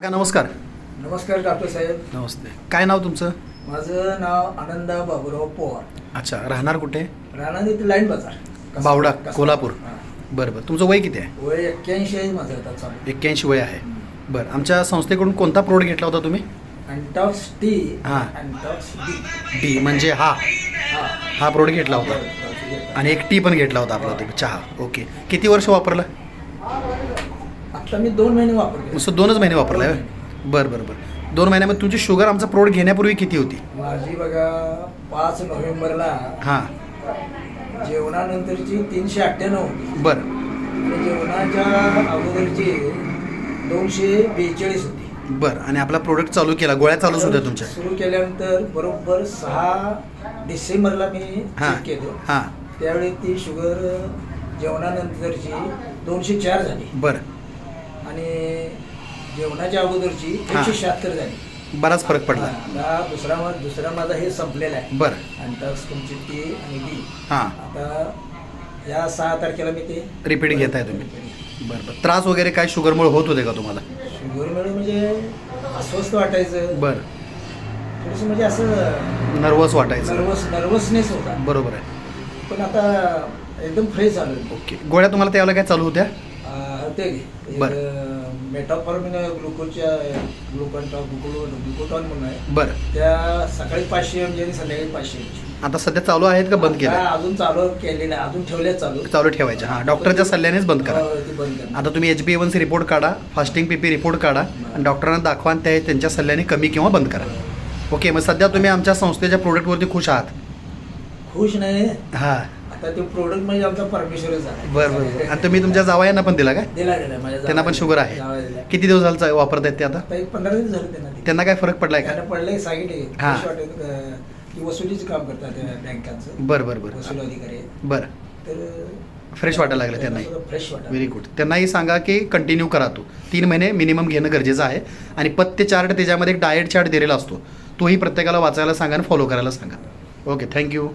का नमस्कार. नमस्कार डॉक्टर साहेब. नमस्ते. काय नाव तुमचं? माझं नाव आनंदा बाबूराव पवार. अच्छा, राहणार कुठे? राहणार इथे लाईन बाजार बावडा, कसबा. कोल्हापूर. हां. बरं बरं. तुमचं वय किती आहे? वय 81 आहे माझं आता चालू. 81 वय आहे. बरं. आमच्या संस्थेकडून कोणता प्रोडक्ट घेतला होता तुम्ही? अँटॉक्स टी. हां. अँटॉक्स डी. टी म्हणजे हां. हा प्रोडक्ट घेतला होता आणि एक टी पण घेतला होता आपला तुम्ही, चहा. ओके. किती वर्ष वापरलं? आता मी 2 महिने वापरले. नुसतं 2च महिने वापरलं आहे? बरं बरं बरं. 2 महिन्यामध्ये तुमची शुगर आमचा प्रोडक्ट घेण्यापूर्वी किती होती? माझी बघा 5 नोव्हेंबरला हां. जेवणानंतरची 398 होती बरं आणि जेवणाच्या अगोदरची 242 होती. बरं. आणि आपला प्रोडक्ट चालू केला, गोळ्या चालूच होत्या तुमच्या? सुरू केल्यानंतर बरोबर 6 डिसेंबरला मी हां चेक केलं. हां. त्यावेळी ती शुगर जेवणानंतरची 204 झाली बरं. आणि जेवणाच्या अगोदरची हां. 176 झाली. बराच फरक पडला. आता दुसरा माझा हे संपलेला आहे. बरं. अँटॉक्स तुमची टी आणि डी. हां. आता या 6 तारखेला मी ते रिपीट घेताय तुम्ही? बरं बरं. त्रास वगैरे काय शुगरमुळे होत होते का तुम्हाला? शुगर म्हणजे अस्वस्थ वाटायचं, बरं. थोडंसं म्हणजे असं नर्वस वाटायचं? नर्वसनेस होता. बरोबर आहे. पण आता एकदम फ्रेश झालं. ओके. गोळ्या तुम्हाला त्यावेळेला काय चालू होत्या? ते मेटाफॉर्मिन ग्लुकोटॉन म्हणून आहे. बरं. त्या सकाळी 500 mg आणि संध्याकाळी 500 mg. आता सध्या चालू आहेत का बंद केलं? अजून चालू केलेलं आहे, अजून ठेवल्या चालू चालू ठेवायच्या. हां. डॉक्टरच्या सल्ल्यानेच बंद करा. ती बंद करा. आता तुम्ही HbA1c रिपोर्ट काढा, फास्टिंग PP रिपोर्ट काढा आणि डॉक्टरांना दाखवा आणि त्यांच्या सल्ल्याने कमी किंवा बंद करा. ओके. मग सध्या तुम्ही आमच्या संस्थेच्या प्रोडक्टवरती खुश आहात? खुश नाही. हां. आता ते प्रोडक्ट म्हणजे आमचा परमेश्वरच आहे. बरं बरं. आणि तुम्ही तुमच्या जावयांना पण दिला का? दिला माझ्या त्यांना पण शुगर आहे? जावयाला दिला. किती दिवस झालं वापरतायत ते आता? आता एक 15 दिवस झाले त्यांना ते. त्यांना काय फरक पडलाय का? त्यांना पडलंय सांगितले. हां. की वसुलीचं काम करतात त्या बँकांचं. बरं बरं बरं. वसुली अधिकारी आहेत. बरं. तर फ्रेश वाटायला लागलं त्यांनाही? फ्रेश वाटायला. Very good. त्यांनाही सांगा की कंटिन्यू करा. तो 3 महिने मिनिमम घेणं गरजेचं आहे. आणि पथ्य चार्ट त्याच्यामध्ये एक डाएट चार्ट दिलेला असतो, तोही प्रत्येकाला वाचायला सांगा आणि फॉलो करायला सांगा. ओके. थँक्यू.